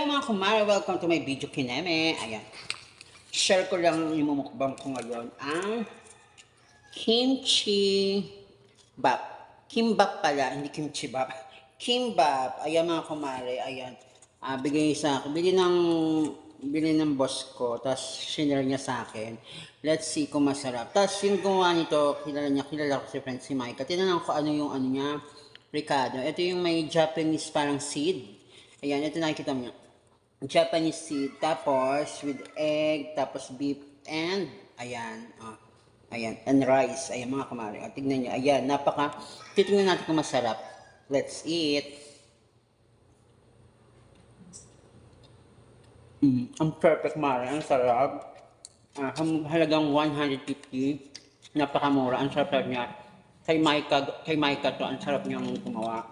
Hello mga kumare, welcome to my video kineme. Ayan. Share ko lang yung mumukbang ko ngayon ang kimchi bap. Kimbap pala, hindi kimchi bap. Kimbap. Ayan mga kumare, ayan. Bigay sa akin. Bili ng boss ko, tapos shinare niya sa akin. Let's see kung masarap. Tapos yung gumawa nito, kilala ko si friend si Mike. Tinanong ko ano yung ano niya, Ricardo. Ito yung may Japanese parang seed. Ayan, ito nakikita mo niya. Japanese seed, tapos with egg, tapos beef, and ayan, ayan, and rice. Ayan mga kamari. Tignan nyo, ayan, titignan natin kung masarap. Let's eat. Ang perfect mare, ang sarap. Halagang 150. Napakamura, ang sarap niya. Kay Maika to, ang sarap niyang gumawa.